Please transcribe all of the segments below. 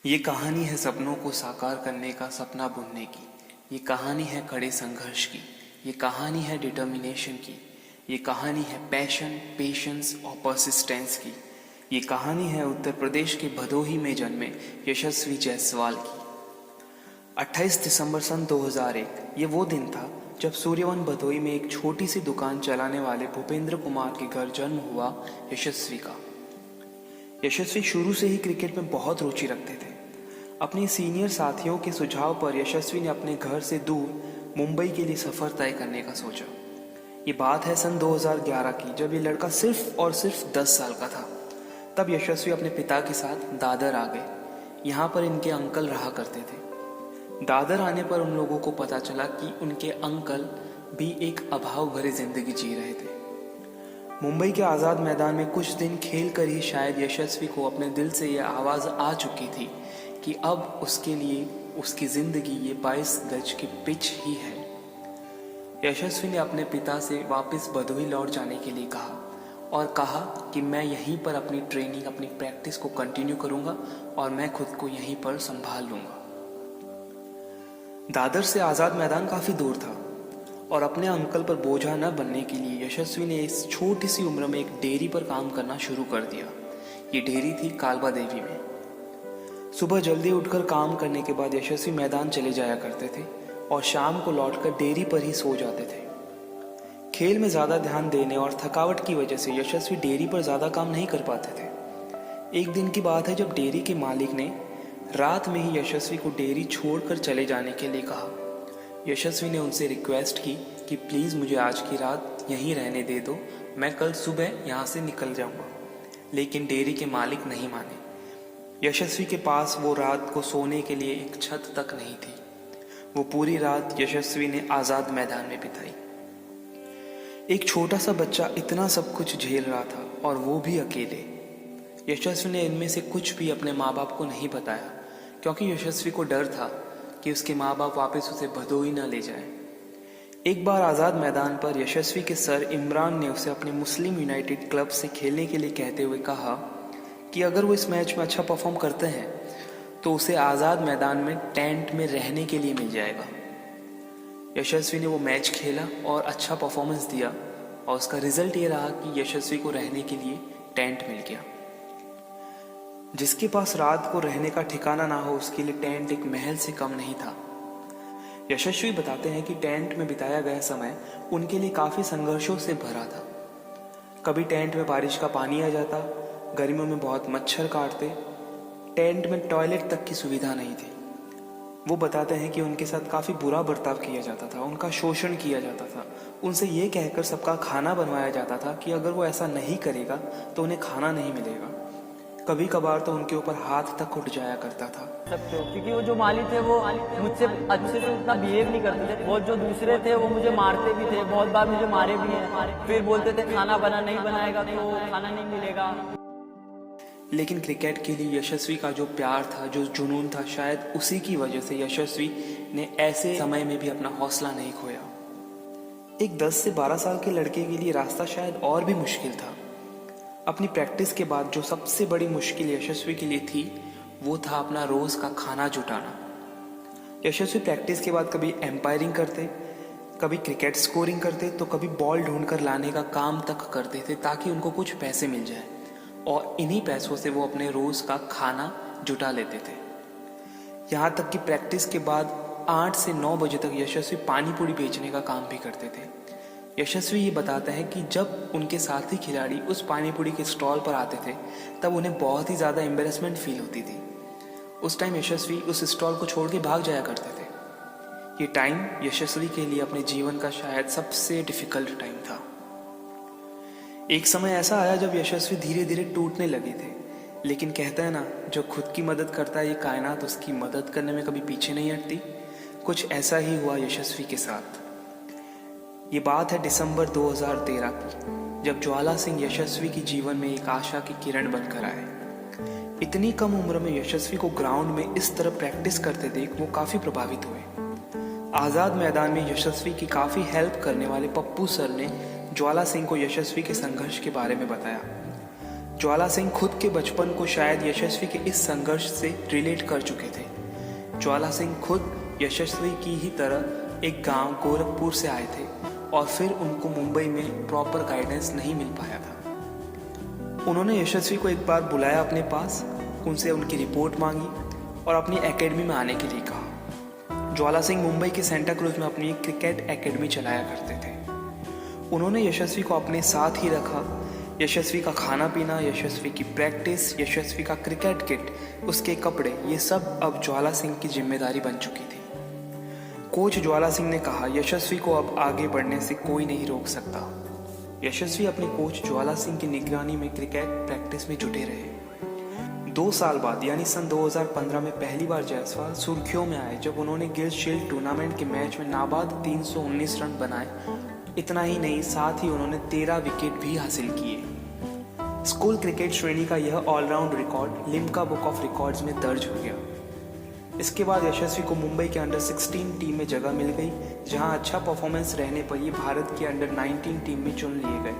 ये कहानी है सपनों को साकार करने का, सपना बुनने की। ये कहानी है कड़े संघर्ष की। ये कहानी है डिटर्मिनेशन की। ये कहानी है पैशन, पेशेंस और परसिस्टेंस की। ये कहानी है उत्तर प्रदेश के भदोही में जन्मे यशस्वी जायसवाल की। 28 दिसंबर सन 2001 ये वो दिन था जब सूर्यवन भदोही में एक छोटी सी दुकान चलाने वाले भूपेंद्र कुमार के घर जन्म हुआ यशस्वी का। यशस्वी शुरू से ही क्रिकेट में बहुत रुचि रखते थे। अपने सीनियर साथियों के सुझाव पर यशस्वी ने अपने घर से दूर मुंबई के लिए सफ़र तय करने का सोचा। ये बात है सन 2011 की, जब ये लड़का सिर्फ और सिर्फ 10 साल का था। तब यशस्वी अपने पिता के साथ दादर आ गए। यहाँ पर इनके अंकल रहा करते थे। दादर आने पर उन लोगों को पता चला कि उनके अंकल भी एक अभाव भरी जिंदगी जी रहे थे। मुंबई के आज़ाद मैदान में कुछ दिन खेल कर ही शायद यशस्वी को अपने दिल से ये आवाज़ आ चुकी थी कि अब उसके लिए उसकी ज़िंदगी ये 22 गज की पिच ही है। यशस्वी ने अपने पिता से वापस भदोही लौट जाने के लिए कहा और कहा कि मैं यहीं पर अपनी ट्रेनिंग, अपनी प्रैक्टिस को कंटिन्यू करूंगा और मैं खुद को यहीं पर संभाल लूंगा। दादर से आज़ाद मैदान काफ़ी दूर था और अपने अंकल पर बोझा न बनने के लिए यशस्वी ने इस छोटी सी उम्र में एक डेयरी पर काम करना शुरू कर दिया। ये डेयरी थी कालबा देवी में। सुबह जल्दी उठकर काम करने के बाद यशस्वी मैदान चले जाया करते थे और शाम को लौटकर डेयरी पर ही सो जाते थे। खेल में ज़्यादा ध्यान देने और थकावट की वजह से यशस्वी डेयरी पर ज़्यादा काम नहीं कर पाते थे। एक दिन की बात है जब डेयरी के मालिक ने रात में ही यशस्वी को डेयरी छोड़कर चले जाने के लिए कहा। यशस्वी ने उनसे रिक्वेस्ट की कि प्लीज़ मुझे आज की रात यहीं रहने दे दो, मैं कल सुबह यहाँ से निकल जाऊँगा। लेकिन डेयरी के मालिक नहीं माने। यशस्वी के पास वो रात को सोने के लिए एक छत तक नहीं थी। वो पूरी रात यशस्वी ने आज़ाद मैदान में बिताई। एक छोटा सा बच्चा इतना सब कुछ झेल रहा था और वो भी अकेले। यशस्वी ने इनमें से कुछ भी अपने माँ बाप को नहीं बताया, क्योंकि यशस्वी को डर था कि उसके माँ बाप वापस उसे भदोही न ले जाएं। एक बार आज़ाद मैदान पर यशस्वी के सर इमरान ने उसे अपने मुस्लिम यूनाइटेड क्लब से खेलने के लिए कहते हुए कहा कि अगर वो इस मैच में अच्छा परफॉर्म करते हैं तो उसे आज़ाद मैदान में टेंट में रहने के लिए मिल जाएगा। यशस्वी ने वो मैच खेला और अच्छा परफॉर्मेंस दिया और उसका रिजल्ट ये रहा कि यशस्वी को रहने के लिए टेंट मिल गया। जिसके पास रात को रहने का ठिकाना ना हो उसके लिए टेंट एक महल से कम नहीं था। यशस्वी बताते हैं कि टेंट में बिताया गया समय उनके लिए काफ़ी संघर्षों से भरा था। कभी टेंट में बारिश का पानी आ जाता, गर्मियों में बहुत मच्छर काटते, टेंट में टॉयलेट तक की सुविधा नहीं थी। वो बताते हैं कि उनके साथ काफ़ी बुरा बर्ताव किया जाता था, उनका शोषण किया जाता था। उनसे ये कहकर सबका खाना बनवाया जाता था कि अगर वो ऐसा नहीं करेगा तो उन्हें खाना नहीं मिलेगा। कभी कभार तो उनके ऊपर हाथ तक उठ जाया करता था। सकते हो क्योंकि वो जो माली थे वो मुझसे अच्छे से उतना बिहेव नहीं करते थे। वो जो दूसरे थे वो मुझे मारते भी थे, बहुत बार मुझे मारे भी हैं। फिर बोलते थे खाना बना नहीं बनाएगा तो खाना नहीं मिलेगा। लेकिन क्रिकेट के लिए यशस्वी का जो प्यार था, जो जुनून था, शायद उसी की वजह से यशस्वी ने ऐसे समय में भी अपना हौसला नहीं खोया। एक 10 से 12 साल के लड़के के लिए रास्ता शायद और भी मुश्किल था। अपनी प्रैक्टिस के बाद जो सबसे बड़ी मुश्किल यशस्वी के लिए थी वो था अपना रोज का खाना जुटाना। यशस्वी प्रैक्टिस के बाद कभी एम्पायरिंग करते, कभी क्रिकेट स्कोरिंग करते, तो कभी बॉल ढूंढकर लाने का काम तक करते थे ताकि उनको कुछ पैसे मिल जाए और इन्हीं पैसों से वो अपने रोज का खाना जुटा लेते थे। यहाँ तक कि प्रैक्टिस के बाद 8 से 9 बजे तक यशस्वी पानी पूरी बेचने का काम भी करते थे। यशस्वी ये बताते हैं कि जब उनके साथी खिलाड़ी उस पानी पूरी के स्टॉल पर आते थे तब उन्हें बहुत ही ज़्यादा एम्बेरसमेंट फील होती थी। उस टाइम यशस्वी उस स्टॉल को छोड़ के भाग जाया करते थे। ये टाइम यशस्वी के लिए अपने जीवन का शायद सबसे डिफिकल्ट टाइम था। एक समय ऐसा आया जब यशस्वी धीरे धीरे टूटने लगे थे, लेकिन कहते हैं ना, जो खुद की मदद करता है ये कायनात उसकी मदद करने में कभी पीछे नहीं हटती। कुछ ऐसा ही हुआ यशस्वी के साथ। ये बात है दिसंबर 2013 की, जब ज्वाला सिंह यशस्वी के जीवन में एक आशा की किरण बनकर आए। इतनी कम उम्र में यशस्वी को ग्राउंड में इस तरह प्रैक्टिस करते देख वो काफ़ी प्रभावित हुए। आज़ाद मैदान में यशस्वी की काफ़ी हेल्प करने वाले पप्पू सर ने ज्वाला सिंह को यशस्वी के संघर्ष के बारे में बताया। ज्वाला सिंह खुद के बचपन को शायद यशस्वी के इस संघर्ष से रिलेट कर चुके थे। ज्वाला सिंह खुद यशस्वी की ही तरह एक गांव गोरखपुर से आए थे और फिर उनको मुंबई में प्रॉपर गाइडेंस नहीं मिल पाया था। उन्होंने यशस्वी को एक बार बुलाया अपने पास, उनसे उनकी रिपोर्ट मांगी और अपनी एकेडमी में आने के लिए कहा। ज्वाला सिंह मुंबई के सेंटा क्रूज में अपनी क्रिकेट एकेडमी चलाया करते थे। उन्होंने यशस्वी को अपने साथ ही रखा। यशस्वी का खाना पीना, यशस्वी की प्रैक्टिस, यशस्वी का क्रिकेट किट, उसके कपड़े, ये सब अब ज्वाला सिंह की जिम्मेदारी बन चुकी थी। कोच ज्वाला सिंह ने कहा, यशस्वी को अब आगे बढ़ने से कोई नहीं रोक सकता। यशस्वी अपने कोच ज्वाला सिंह की निगरानी में क्रिकेट प्रैक्टिस में जुटे रहे। 2 साल बाद यानी सन 2015 में पहली बार जायसवाल सुर्खियों में आए जब उन्होंने गिल शील्ड टूर्नामेंट के मैच में नाबाद 319 रन बनाए। इतना ही नहीं, साथ ही उन्होंने 13 विकेट भी हासिल किए। स्कूल क्रिकेट श्रेणी का यह all round record Limca book of records में दर्ज हो गया। इसके बाद यशस्वी को मुंबई के अंडर 16 टीम में जगह मिल गई, जहां अच्छा परफॉर्मेंस रहने पर ये भारत की अंडर 19 टीम में चुन लिए गए।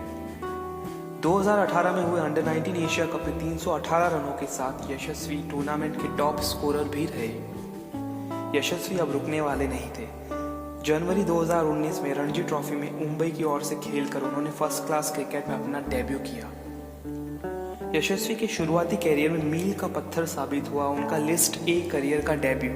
2018 में हुए अंडर 19 एशिया कप में 318 रनों के साथ यशस्वी टूर्नामेंट के टॉप स्कोरर भी रहे। यशस्वी अब रुकने वाले नहीं थे। जनवरी 2019 में रणजी ट्रॉफी में मुंबई की ओर से खेलकर उन्होंने फर्स्ट क्लास क्रिकेट में अपना डेब्यू किया। यशस्वी के शुरुआती कैरियर में मील का पत्थर साबित हुआ उनका लिस्ट ए करियर का डेब्यू,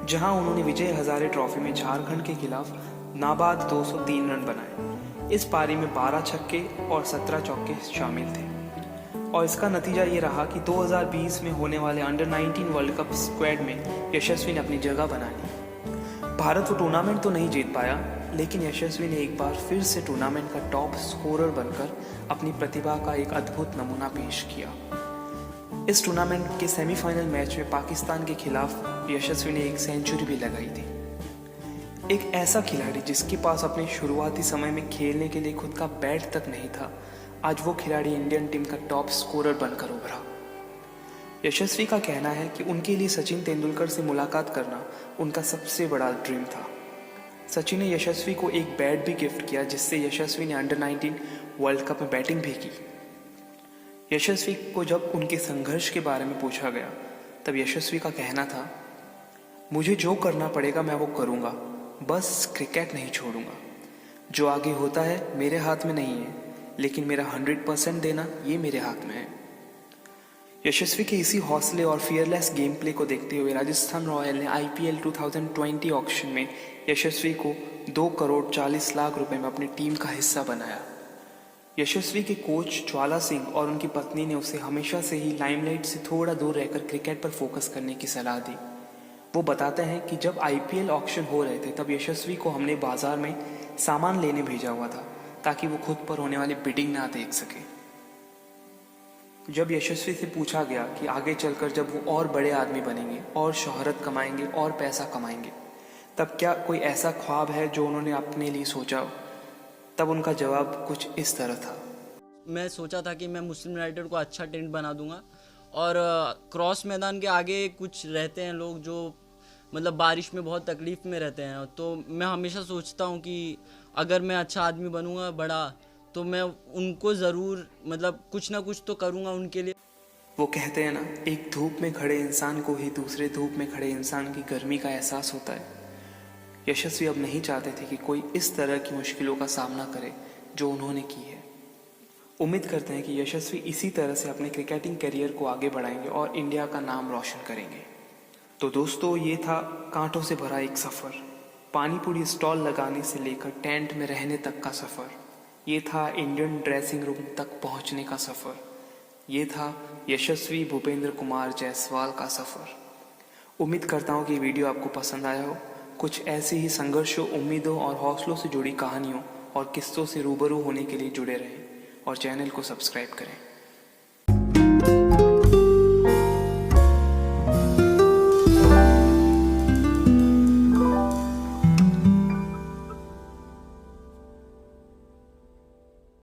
जहां उन्होंने विजय हजारे ट्रॉफी में झारखंड के खिलाफ नाबाद 203 रन बनाए। इस पारी में 12 छक्के और 17 चौके शामिल थे और इसका नतीजा ये रहा कि 2020 में होने वाले अंडर 19 वर्ल्ड कप स्क्वाड में यशस्वी ने अपनी जगह बना ली। भारत वो टूर्नामेंट तो नहीं जीत पाया, लेकिन यशस्वी ने एक बार फिर से टूर्नामेंट का टॉप स्कोरर बनकर अपनी प्रतिभा का एक अद्भुत नमूना पेश किया। इस टूर्नामेंट के सेमीफाइनल मैच में पाकिस्तान के खिलाफ यशस्वी ने एक सेंचुरी भी लगाई थी। एक ऐसा खिलाड़ी जिसके पास अपने शुरुआती समय में खेलने के लिए खुद का बैट तक नहीं था, आज वो खिलाड़ी इंडियन टीम का टॉप स्कोरर बनकर उभरा। यशस्वी का कहना है कि उनके लिए सचिन तेंदुलकर से मुलाकात करना उनका सबसे बड़ा ड्रीम था। सचिन ने यशस्वी को एक बैट भी गिफ्ट किया, जिससे यशस्वी ने अंडर 19 वर्ल्ड कप में बैटिंग भी की। यशस्वी को जब उनके संघर्ष के बारे में पूछा गया, तब यशस्वी का कहना था, मुझे जो करना पड़ेगा मैं वो करूँगा, बस क्रिकेट नहीं छोड़ूंगा। जो आगे होता है मेरे हाथ में नहीं है, लेकिन मेरा 100% देना ये मेरे हाथ में है। यशस्वी के इसी हौसले और फियरलेस गेम प्ले को देखते हुए राजस्थान रॉयल ने IPL 2020 ऑक्शन में यशस्वी को 2 करोड़ 40 लाख रुपए में अपनी टीम का हिस्सा बनाया। यशस्वी के कोच ज्वाला सिंह और उनकी पत्नी ने उसे हमेशा से ही लाइमलाइट से थोड़ा दूर रहकर क्रिकेट पर फोकस करने की सलाह दी। वो बताते हैं कि जब IPL ऑक्शन हो रहे थे तब यशस्वी को हमने बाजार में सामान लेने भेजा हुआ था ताकि वो खुद पर होने वाली बिडिंग ना देख सके। जब यशस्वी से पूछा गया कि आगे चलकर जब वो और बड़े आदमी बनेंगे और शोहरत कमाएंगे और पैसा कमाएंगे, तब क्या कोई ऐसा ख्वाब है जो उन्होंने अपने लिए सोचा हो, तब उनका जवाब कुछ इस तरह था। मैं सोचा था कि मैं मुस्लिम यूनाइटेड को अच्छा टेंट बना दूंगा और क्रॉस मैदान के आगे कुछ रहते हैं लोग जो मतलब बारिश में बहुत तकलीफ़ में रहते हैं, तो मैं हमेशा सोचता हूँ कि अगर मैं अच्छा आदमी बनूंगा बड़ा, तो मैं उनको ज़रूर मतलब कुछ ना कुछ तो करूँगा उनके लिए। वो कहते हैं ना, एक धूप में खड़े इंसान को ही दूसरे धूप में खड़े इंसान की गर्मी का एहसास होता है। यशस्वी अब नहीं चाहते थे कि कोई इस तरह की मुश्किलों का सामना करे जो उन्होंने की है। उम्मीद करते हैं कि यशस्वी इसी तरह से अपने क्रिकेटिंग करियर को आगे बढ़ाएंगे और इंडिया का नाम रोशन करेंगे। तो दोस्तों, ये था कांटों से भरा एक सफ़र, पानी पूरी स्टॉल लगाने से लेकर टेंट में रहने तक का सफ़र। ये था इंडियन ड्रेसिंग रूम तक पहुंचने का सफ़र। ये था यशस्वी भूपेंद्र कुमार जायसवाल का सफ़र। उम्मीद करता हूँ कि वीडियो आपको पसंद आया हो। कुछ ऐसे ही संघर्षों, उम्मीदों और हौसलों से जुड़ी कहानियों और किस्सों से रूबरू होने के लिए जुड़े रहें और चैनल को सब्सक्राइब करें।